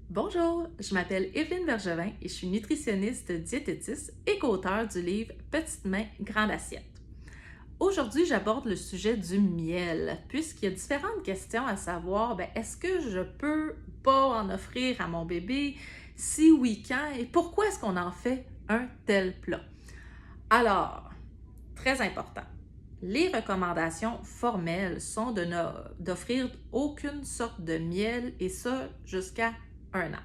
Bonjour, je m'appelle Evelyne Bergevin et je suis nutritionniste diététiste et co-auteure du livre Petite main, grande assiette. Aujourd'hui, j'aborde le sujet du miel, puisqu'il y a différentes questions à savoir, est-ce que je peux pas en offrir à mon bébé? Si oui, quand? Et pourquoi est-ce qu'on en fait un tel plat? Alors, très important, les recommandations formelles sont d'offrir aucune sorte de miel et ça jusqu'à 1 an.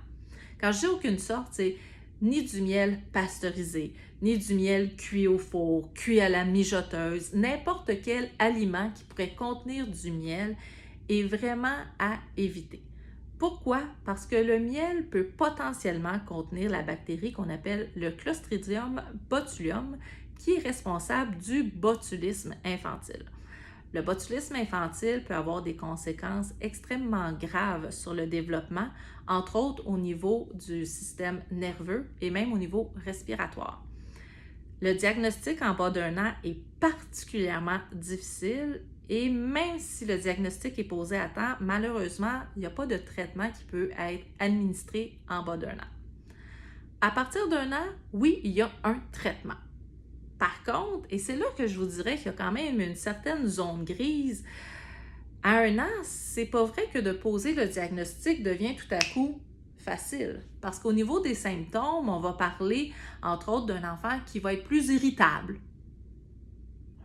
Quand je dis aucune sorte, c'est ni du miel pasteurisé, ni du miel cuit au four, cuit à la mijoteuse, n'importe quel aliment qui pourrait contenir du miel est vraiment à éviter. Pourquoi? Parce que le miel peut potentiellement contenir la bactérie qu'on appelle le Clostridium botulium, qui est responsable du botulisme infantile. Le botulisme infantile peut avoir des conséquences extrêmement graves sur le développement, entre autres au niveau du système nerveux et même au niveau respiratoire. Le diagnostic en bas d'1 an est particulièrement difficile et même si le diagnostic est posé à temps, malheureusement, il n'y a pas de traitement qui peut être administré en bas d'1 an. À partir d'1 an, oui, il y a un traitement. Par contre, et c'est là que je vous dirais qu'il y a quand même une certaine zone grise, à 1 an, c'est pas vrai que de poser le diagnostic devient tout à coup facile. Parce qu'au niveau des symptômes, on va parler, entre autres, d'un enfant qui va être plus irritable.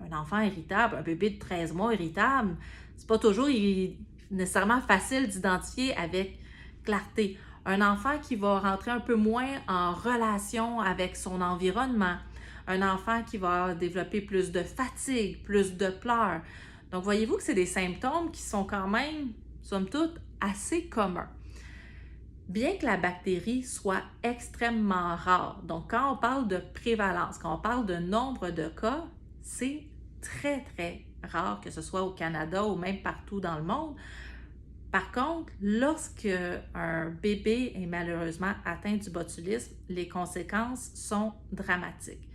Un enfant irritable, un bébé de 13 mois irritable, c'est pas toujours nécessairement facile d'identifier avec clarté. Un enfant qui va rentrer un peu moins en relation avec son environnement. Un enfant qui va développer plus de fatigue, plus de pleurs. Donc, voyez-vous que c'est des symptômes qui sont quand même, somme toute, assez communs. Bien que la bactérie soit extrêmement rare, donc quand on parle de prévalence, quand on parle de nombre de cas, c'est très, très rare, que ce soit au Canada ou même partout dans le monde. Par contre, lorsque un bébé est malheureusement atteint du botulisme, les conséquences sont dramatiques.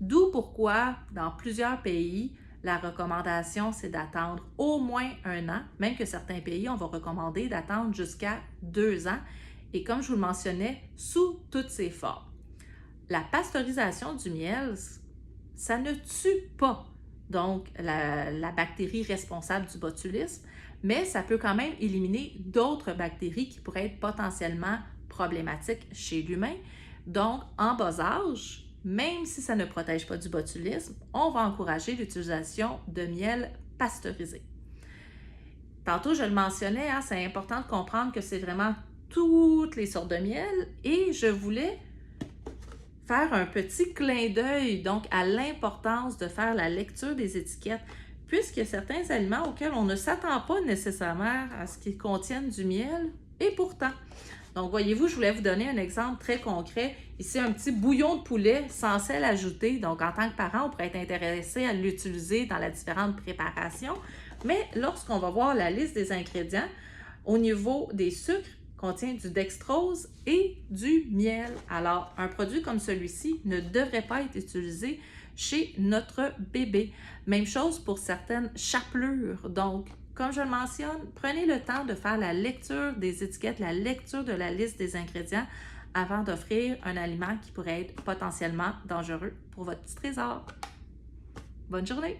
D'où pourquoi, dans plusieurs pays, la recommandation, c'est d'attendre au moins 1 an, même que certains pays, on va recommander d'attendre jusqu'à 2 ans, et comme je vous le mentionnais, sous toutes ses formes. La pasteurisation du miel, ça ne tue pas donc la bactérie responsable du botulisme, mais ça peut quand même éliminer d'autres bactéries qui pourraient être potentiellement problématiques chez l'humain. Donc, en bas âge, même si ça ne protège pas du botulisme, on va encourager l'utilisation de miel pasteurisé. Tantôt, je le mentionnais, c'est important de comprendre que c'est vraiment toutes les sortes de miel et je voulais faire un petit clin d'œil donc à l'importance de faire la lecture des étiquettes, puisqu'il y a certains aliments auxquels on ne s'attend pas nécessairement à ce qu'ils contiennent du miel, et pourtant. Donc, voyez-vous, je voulais vous donner un exemple très concret. Ici, un petit bouillon de poulet sans sel ajouté. Donc, en tant que parent, on pourrait être intéressé à l'utiliser dans les différentes préparations. Mais lorsqu'on va voir la liste des ingrédients, au niveau des sucres, contient du dextrose et du miel. Alors, un produit comme celui-ci ne devrait pas être utilisé chez notre bébé. Même chose pour certaines chapelures. Donc, comme je le mentionne, prenez le temps de faire la lecture des étiquettes, la lecture de la liste des ingrédients avant d'offrir un aliment qui pourrait être potentiellement dangereux pour votre petit trésor. Bonne journée!